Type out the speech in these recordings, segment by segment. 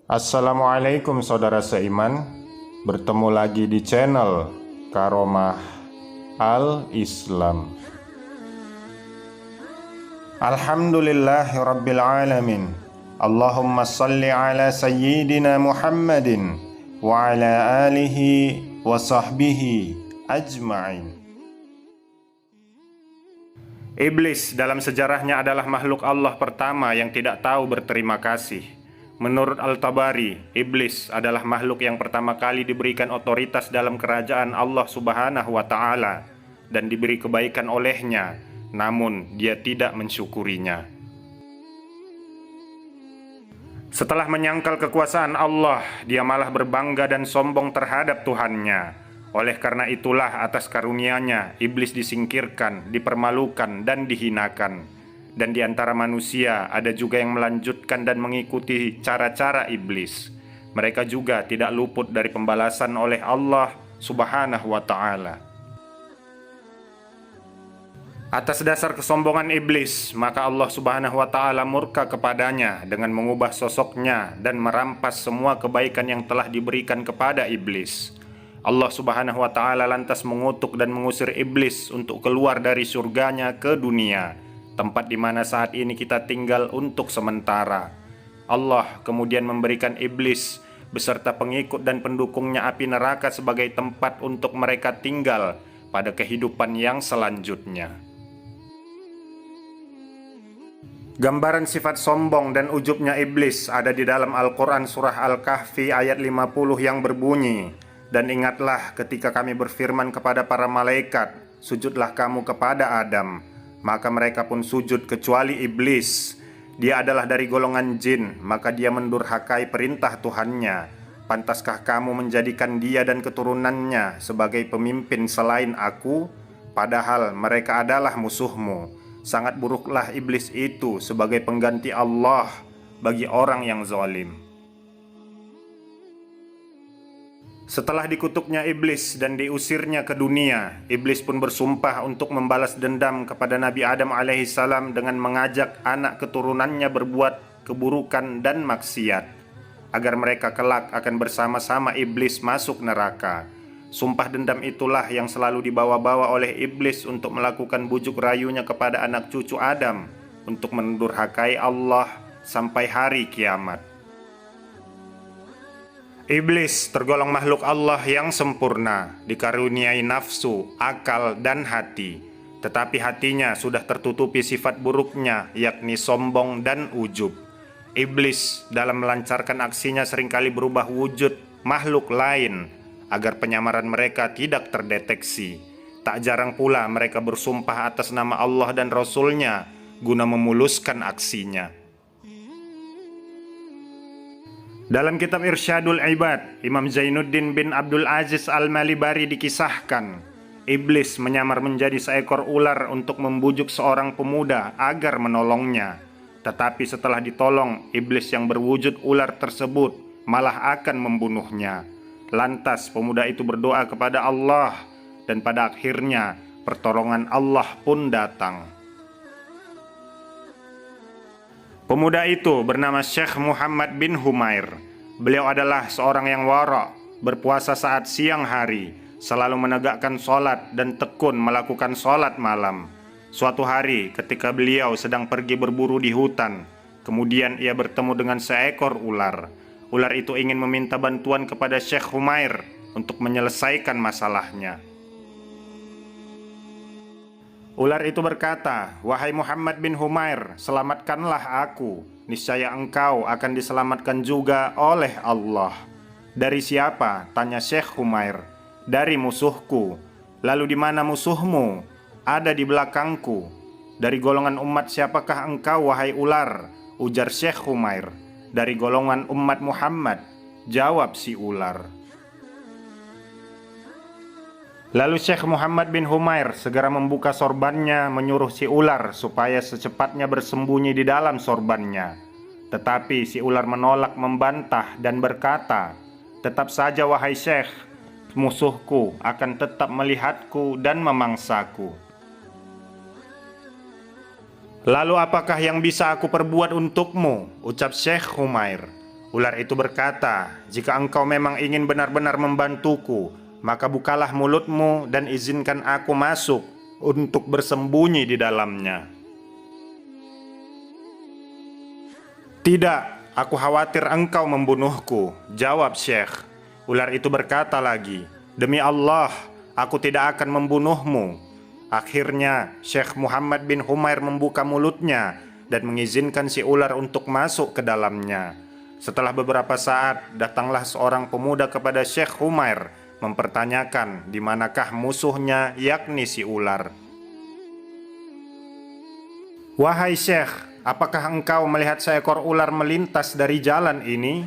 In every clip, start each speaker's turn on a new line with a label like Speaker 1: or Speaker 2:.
Speaker 1: Assalamualaikum saudara seiman. Bertemu lagi di channel Karomah Al-Islam. Alhamdulillahirabbil alamin. Allahumma salli ala sayyidina Muhammadin wa ala alihi wa sahbihi ajma'in. Iblis dalam sejarahnya adalah makhluk Allah pertama yang tidak tahu berterima kasih. Menurut Al-Tabari, iblis adalah makhluk yang pertama kali diberikan otoritas dalam kerajaan Allah Subhanahu wa Ta'ala dan diberi kebaikan olehnya, namun dia tidak mensyukurinya. Setelah menyangkal kekuasaan Allah, dia malah berbangga dan sombong terhadap Tuhannya. Oleh karena itulah atas karunia-Nya, iblis disingkirkan, dipermalukan, dan dihinakan. Dan di antara manusia ada juga yang melanjutkan dan mengikuti cara-cara iblis. Mereka juga tidak luput dari pembalasan oleh Allah Subhanahu wa Ta'ala. Atas dasar kesombongan iblis, maka Allah Subhanahu wa Ta'ala murka kepadanya dengan mengubah sosoknya dan merampas semua kebaikan yang telah diberikan kepada iblis. Allah Subhanahu wa Ta'ala lantas mengutuk dan mengusir iblis untuk keluar dari surganya ke dunia, tempat di mana saat ini kita tinggal untuk sementara. Allah kemudian memberikan iblis beserta pengikut dan pendukungnya api neraka sebagai tempat untuk mereka tinggal pada kehidupan yang selanjutnya. Gambaran sifat sombong dan ujubnya iblis ada di dalam Al-Quran surah Al-Kahfi ayat 50 yang berbunyi, "Dan ingatlah ketika kami berfirman kepada para malaikat, sujudlah kamu kepada Adam. Maka mereka pun sujud kecuali iblis. Dia adalah dari golongan jin, maka dia mendurhakai perintah Tuhannya. Pantaskah kamu menjadikan dia dan keturunannya sebagai pemimpin selain aku? Padahal mereka adalah musuhmu. Sangat buruklah iblis itu sebagai pengganti Allah bagi orang yang zalim." Setelah dikutuknya iblis dan diusirnya ke dunia, iblis pun bersumpah untuk membalas dendam kepada Nabi Adam alaihissalam dengan mengajak anak keturunannya berbuat keburukan dan maksiat, agar mereka kelak akan bersama-sama iblis masuk neraka. Sumpah dendam itulah yang selalu dibawa-bawa oleh iblis untuk melakukan bujuk rayunya kepada anak cucu Adam untuk mendurhakai Allah sampai hari kiamat. Iblis tergolong makhluk Allah yang sempurna, dikaruniai nafsu, akal, dan hati. Tetapi hatinya sudah tertutupi sifat buruknya, yakni sombong dan ujub. Iblis dalam melancarkan aksinya seringkali berubah wujud makhluk lain agar penyamaran mereka tidak terdeteksi. Tak jarang pula mereka bersumpah atas nama Allah dan Rasul-Nya guna memuluskan aksinya. Dalam kitab Irsyadul Ibad, Imam Zainuddin bin Abdul Aziz Al-Malibari dikisahkan, iblis menyamar menjadi seekor ular untuk membujuk seorang pemuda agar menolongnya. Tetapi setelah ditolong, iblis yang berwujud ular tersebut malah akan membunuhnya. Lantas pemuda itu berdoa kepada Allah, dan pada akhirnya pertolongan Allah pun datang. Pemuda itu bernama Syekh Muhammad bin Humair. Beliau adalah seorang yang wara', berpuasa saat siang hari, selalu menegakkan sholat dan tekun melakukan sholat malam. Suatu hari ketika beliau sedang pergi berburu di hutan, kemudian ia bertemu dengan seekor ular. Ular itu ingin meminta bantuan kepada Syekh Humair untuk menyelesaikan masalahnya. Ular itu berkata, "Wahai Muhammad bin Humair, selamatkanlah aku. Niscaya engkau akan diselamatkan juga oleh Allah." "Dari siapa?" tanya Syekh Humair. "Dari musuhku." "Lalu di mana musuhmu?" "Ada di belakangku." "Dari golongan umat siapakah engkau, wahai ular?" ujar Syekh Humair. "Dari golongan umat Muhammad," jawab si ular. Lalu Syekh Muhammad bin Humair segera membuka sorbannya, menyuruh si ular supaya secepatnya bersembunyi di dalam sorbannya. Tetapi si ular menolak, membantah dan berkata, "Tetap saja wahai Syekh, musuhku akan tetap melihatku dan memangsaku." "Lalu apakah yang bisa aku perbuat untukmu?" ucap Syekh Humair. Ular itu berkata, "Jika engkau memang ingin benar-benar membantuku, maka bukalah mulutmu dan izinkan aku masuk untuk bersembunyi di dalamnya." "Tidak, aku khawatir engkau membunuhku," jawab Syekh. Ular itu berkata lagi, "Demi Allah, aku tidak akan membunuhmu." Akhirnya Syekh Muhammad bin Humair membuka mulutnya dan mengizinkan si ular untuk masuk ke dalamnya. Setelah beberapa saat, datanglah seorang pemuda kepada Syekh Humair mempertanyakan di manakah musuhnya, yakni si ular. "Wahai Syekh, apakah engkau melihat seekor ular melintas dari jalan ini?"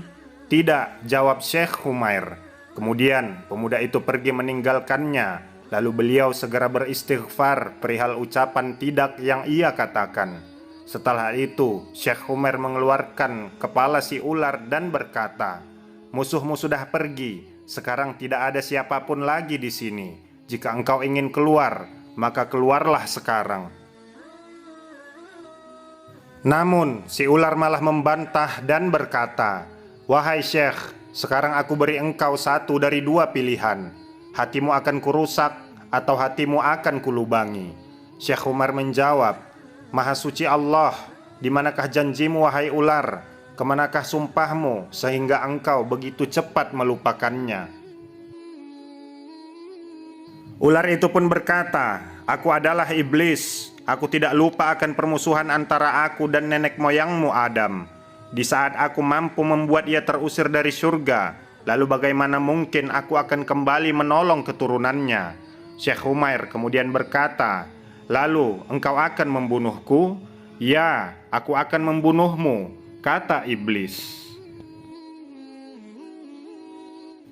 Speaker 1: "Tidak," jawab Syekh Humair. Kemudian pemuda itu pergi meninggalkannya. Lalu beliau segera beristighfar perihal ucapan tidak yang ia katakan. Setelah itu, Syekh Humair mengeluarkan kepala si ular dan berkata, "Musuhmu sudah pergi. Sekarang tidak ada siapapun lagi di sini. Jika engkau ingin keluar, maka keluarlah sekarang." Namun, si ular malah membantah dan berkata, "Wahai Syekh, sekarang aku beri engkau satu dari dua pilihan. Hatimu akan kurusak atau hatimu akan kulubangi." Syekh Umar menjawab, "Maha suci Allah, di manakah janjimu wahai ular? Kemanakah sumpahmu sehingga engkau begitu cepat melupakannya?" Ular itu pun berkata, "Aku adalah iblis. Aku tidak lupa akan permusuhan antara aku dan nenek moyangmu Adam. Di saat aku mampu membuat ia terusir dari surga, lalu bagaimana mungkin aku akan kembali menolong keturunannya?" Syekh Humair kemudian berkata, "Lalu engkau akan membunuhku?" "Ya, aku akan membunuhmu," kata iblis.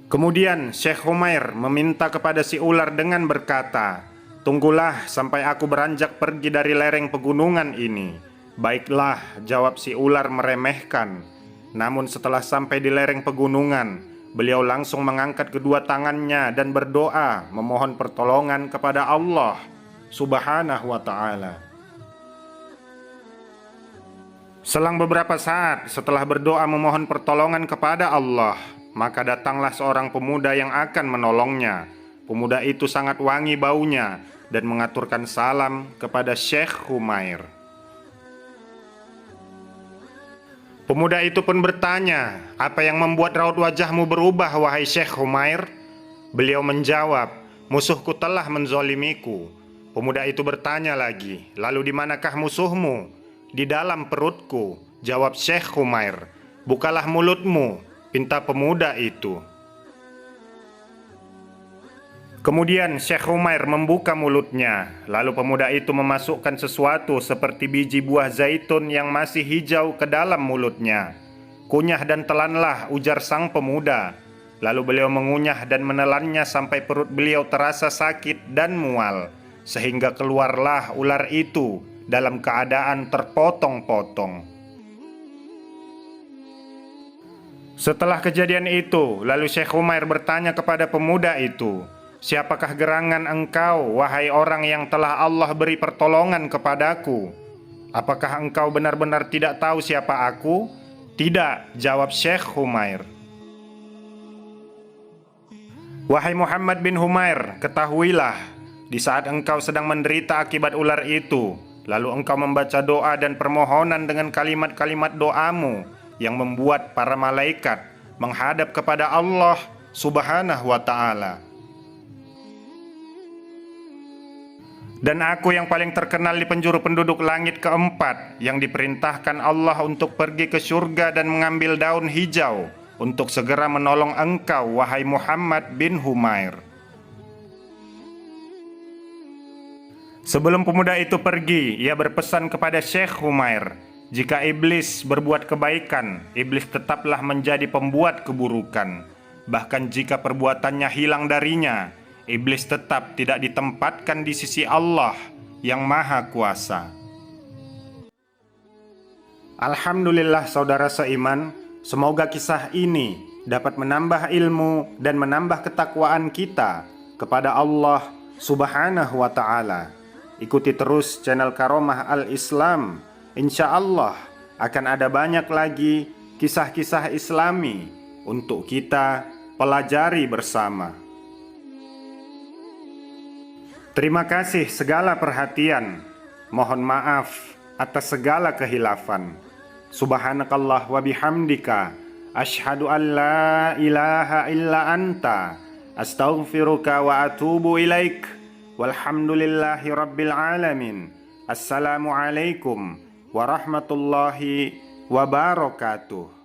Speaker 1: Kemudian Syekh Humair meminta kepada si ular dengan berkata, "Tunggulah sampai aku beranjak pergi dari lereng pegunungan ini." "Baiklah," jawab si ular meremehkan. Namun setelah sampai di lereng pegunungan, beliau langsung mengangkat kedua tangannya dan berdoa memohon pertolongan kepada Allah Subhanahu wa ta'ala. Selang beberapa saat setelah berdoa memohon pertolongan kepada Allah, maka datanglah seorang pemuda yang akan menolongnya. Pemuda itu sangat wangi baunya dan mengaturkan salam kepada Syekh Humair. Pemuda itu pun bertanya, "Apa yang membuat raut wajahmu berubah, wahai Syekh Humair?" Beliau menjawab, "Musuhku telah menzolimiku." Pemuda itu bertanya lagi, "Lalu di manakah musuhmu?" "Di dalam perutku," jawab Syekh Humair. "Bukalah mulutmu," pinta pemuda itu. Kemudian Syekh Humair membuka mulutnya. Lalu pemuda itu memasukkan sesuatu seperti biji buah zaitun yang masih hijau ke dalam mulutnya. "Kunyah dan telanlah," ujar sang pemuda. Lalu beliau mengunyah dan menelannya sampai perut beliau terasa sakit dan mual, sehingga keluarlah ular itu dalam keadaan terpotong-potong. Setelah kejadian itu, lalu Syekh Humair bertanya kepada pemuda itu, "Siapakah gerangan engkau, wahai orang yang telah Allah beri pertolongan kepadaku? Apakah engkau benar-benar tidak tahu siapa aku?" "Tidak," jawab Syekh Humair. "Wahai Muhammad bin Humair, ketahuilah, di saat engkau sedang menderita akibat ular itu, lalu engkau membaca doa dan permohonan dengan kalimat-kalimat doamu yang membuat para malaikat menghadap kepada Allah Subhanahu wa ta'ala. Dan aku yang paling terkenal di penjuru penduduk langit keempat, yang diperintahkan Allah untuk pergi ke surga dan mengambil daun hijau untuk segera menolong engkau, wahai Muhammad bin Humair." Sebelum pemuda itu pergi, ia berpesan kepada Syekh Humair, "Jika iblis berbuat kebaikan, iblis tetaplah menjadi pembuat keburukan. Bahkan jika perbuatannya hilang darinya, iblis tetap tidak ditempatkan di sisi Allah yang Maha Kuasa." Alhamdulillah saudara seiman, semoga kisah ini dapat menambah ilmu dan menambah ketakwaan kita kepada Allah Subhanahu wa ta'ala. Ikuti terus channel Karomah Al-Islam. Insya Allah akan ada banyak lagi kisah-kisah Islami untuk kita pelajari bersama. Terima kasih segala perhatian. Mohon maaf atas segala kehilafan. Subhanakallah wa bihamdika, asyhadu an la ilaha illa anta, astaghfiruka wa atubu ilaik. Walhamdulillahi rabbil alamin. Assalamualaikum warahmatullahi wabarakatuh.